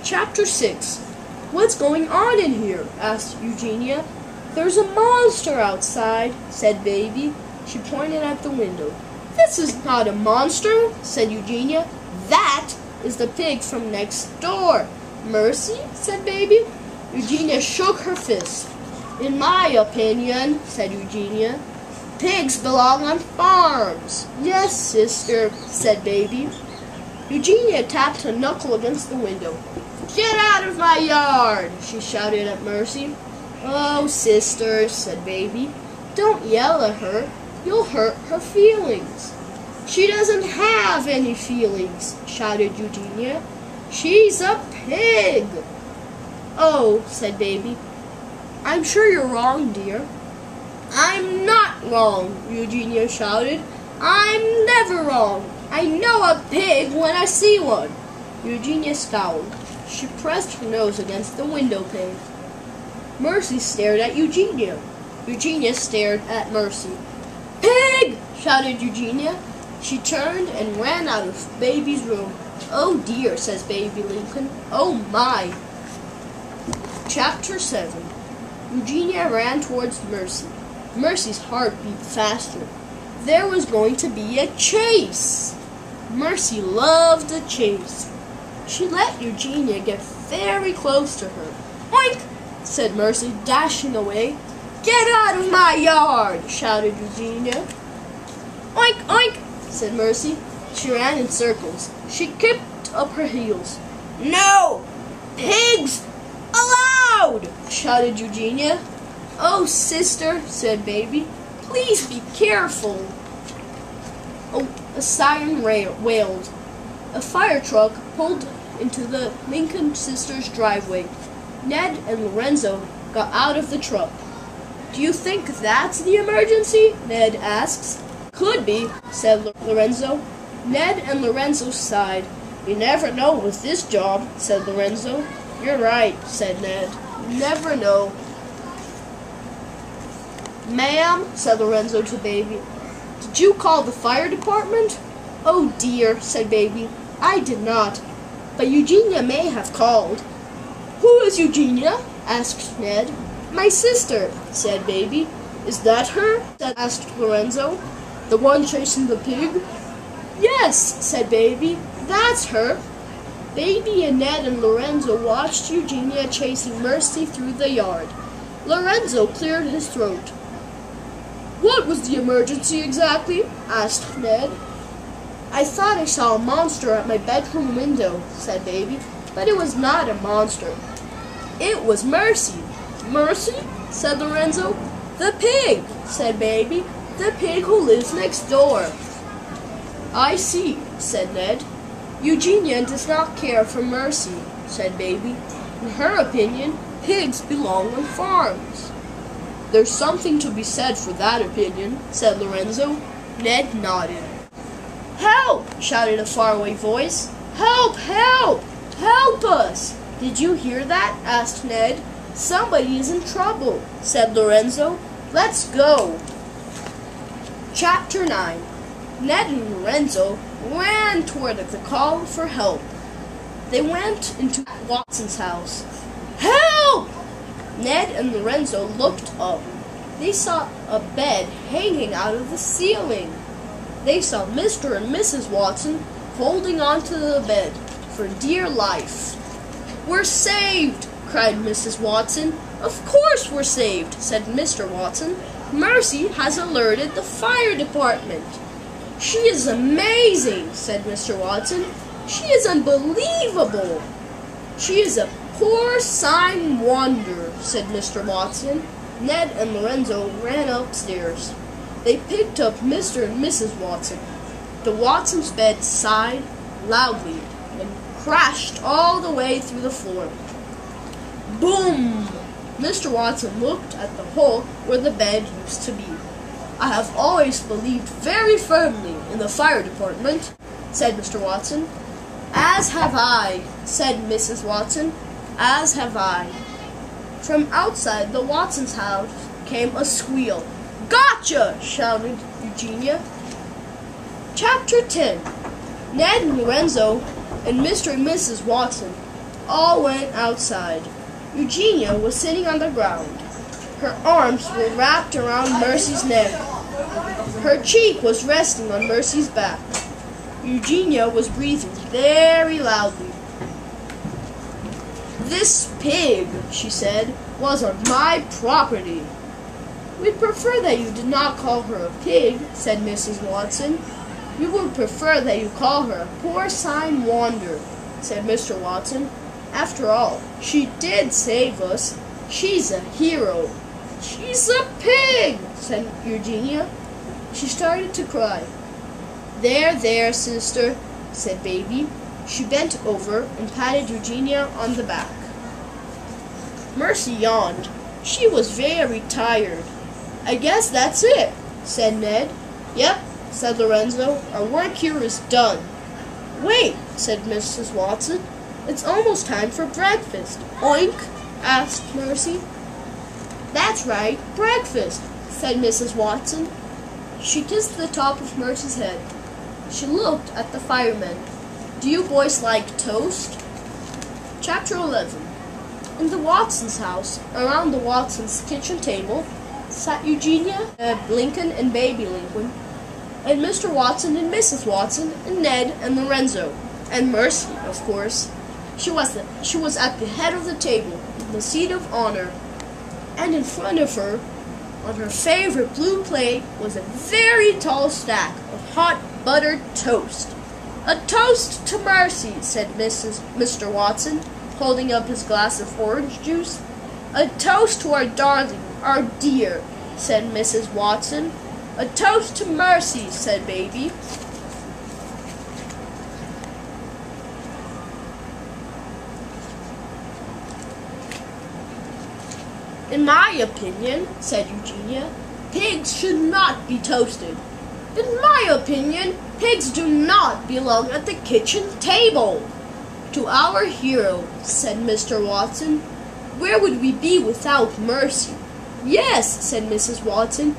Chapter 6. What's going on in here? Asked Eugenia. There's a monster outside, said Baby. She pointed at the window. This is not a monster, said Eugenia. That is the pig from next door. Mercy, said Baby. Eugenia shook her fist. In my opinion, said Eugenia, pigs belong on farms. Yes, sister, said Baby. Eugenia tapped her knuckle against the window. Get out of my yard, she shouted at Mercy. Oh, sister, said Baby, don't yell at her. You'll hurt her feelings. She doesn't have any feelings, shouted Eugenia. She's a pig. Oh, said Baby, I'm sure you're wrong, dear. I'm not wrong, Eugenia shouted. I'm never wrong. I know a pig when I see one. Eugenia scowled. She pressed her nose against the window pane. Mercy stared at Eugenia. Eugenia stared at Mercy. Pig! Shouted Eugenia. She turned and ran out of Baby's room. Oh dear, says Baby Lincoln. Oh my. Chapter 7. Eugenia ran towards Mercy. Mercy's heart beat faster. There was going to be a chase. Mercy loved a chase. She let Eugenia get very close to her. Oink! Said Mercy, dashing away. Get out of my yard! Shouted Eugenia. Oink, oink! Said Mercy. She ran in circles. She kicked up her heels. No! Pigs allowed! Shouted Eugenia. Oh, sister, said Baby, please be careful. Oh, a siren wailed. A fire truck pulled into the Lincoln sisters' driveway. Ned and Lorenzo got out of the truck. Do you think that's the emergency? Ned asks. Could be, said Lorenzo. Ned and Lorenzo sighed. You never know with this job, said Lorenzo. You're right, said Ned. You never know. Ma'am, said Lorenzo to Baby, did you call the fire department? Oh dear, said Baby, I did not, but Eugenia may have called. Who is Eugenia? Asked Ned. My sister, said Baby. Is that her? Asked Lorenzo. The one chasing the pig? Yes, said Baby, that's her. Baby and Ned and Lorenzo watched Eugenia chasing Mercy through the yard. Lorenzo cleared his throat. What was the emergency exactly? Asked Ned. I thought I saw a monster at my bedroom window, said Baby, but it was not a monster. It was Mercy. Mercy? Said Lorenzo. The pig, said Baby. The pig who lives next door. I see, said Ned. Eugenia does not care for Mercy, said Baby. In her opinion, pigs belong on farms. There's something to be said for that opinion, said Lorenzo. Ned nodded. Help! Shouted a faraway voice. Help! Help! Help us! Did you hear that? Asked Ned. Somebody is in trouble, said Lorenzo. Let's go. Chapter 9. Ned and Lorenzo ran toward the call for help. They went into Watson's house. Help! Ned and Lorenzo looked up. They saw a bed hanging out of the ceiling. They saw Mr. and Mrs. Watson holding onto the bed for dear life. We're saved! Cried Mrs. Watson. Of course we're saved, said Mr. Watson. Mercy has alerted the fire department. She is amazing, said Mr. Watson. She is unbelievable. She is a porcine wonder, said Mr. Watson. Ned and Lorenzo ran upstairs. They picked up Mr. and Mrs. Watson. The Watsons' bed sighed loudly and crashed all the way through the floor. Boom! Mr. Watson looked at the hole where the bed used to be. I have always believed very firmly in the fire department, said Mr. Watson. As have I, said Mrs. Watson. As have I. From outside the Watsons' house came a squeal. Gotcha! Shouted Eugenia. Chapter 10. Ned and Lorenzo and Mr. and Mrs. Watson all went outside. Eugenia was sitting on the ground. Her arms were wrapped around Mercy's neck. Her cheek was resting on Mercy's back. Eugenia was breathing very loudly. "This pig," she said, "was on my property." "We'd prefer that you did not call her a pig," said Mrs. Watson. "We would prefer that you call her a porcine wanderer," said Mr. Watson. "After all, she did save us. She's a hero." "She's a pig," said Eugenia. She started to cry. There, sister," said Baby. She bent over and patted Eugenia on the back. Mercy yawned. She was very tired. "I guess that's it," said Ned. "Yep," said Lorenzo. "Our work here is done." "Wait," said Mrs. Watson. "It's almost time for breakfast." "Oink?" asked Mercy. "That's right, breakfast," said Mrs. Watson. She kissed the top of Mercy's head. She looked at the firemen. "Do you boys like toast?" Chapter 11. In the Watsons' house, around the Watsons' kitchen table, sat Eugenia, Lincoln, and Baby Lincoln, and Mr. Watson and Mrs. Watson, and Ned and Lorenzo, and Mercy, of course. She was at the head of the table, in the seat of honor, and in front of her, on her favorite blue plate, was a very tall stack of hot buttered toast. "A toast to Mercy," said Mr. Watson, holding up his glass of orange juice. "A toast to our darling, our dear," said Mrs. Watson. "A toast to Mercy," said Baby. "In my opinion," said Eugenia, "pigs should not be toasted." "In my opinion, pigs do not belong at the kitchen table." "To our hero," said Mr. Watson. "Where would we be without Mercy?" "Yes," said Mrs. Watson.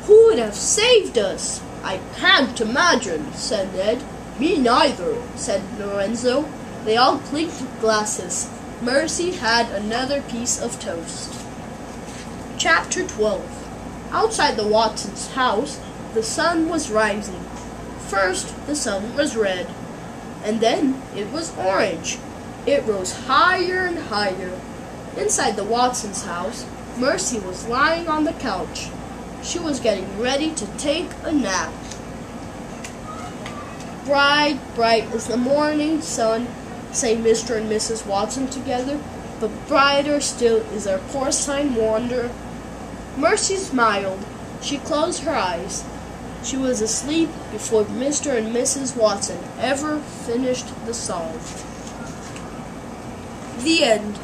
"Who would have saved us?" "I can't imagine," said Ned. "Me neither," said Lorenzo. They all clinked glasses. Mercy had another piece of toast. Chapter 12. Outside the Watsons' house, the sun was rising. First, the sun was red, and then it was orange. It rose higher and higher. Inside the Watsons' house, Mercy was lying on the couch. She was getting ready to take a nap. "Bright, bright is the morning sun," say Mr. and Mrs. Watson together, "but brighter still is our porcine wanderer." Mercy smiled. She closed her eyes. She was asleep before Mr. and Mrs. Watson ever finished the song. The end.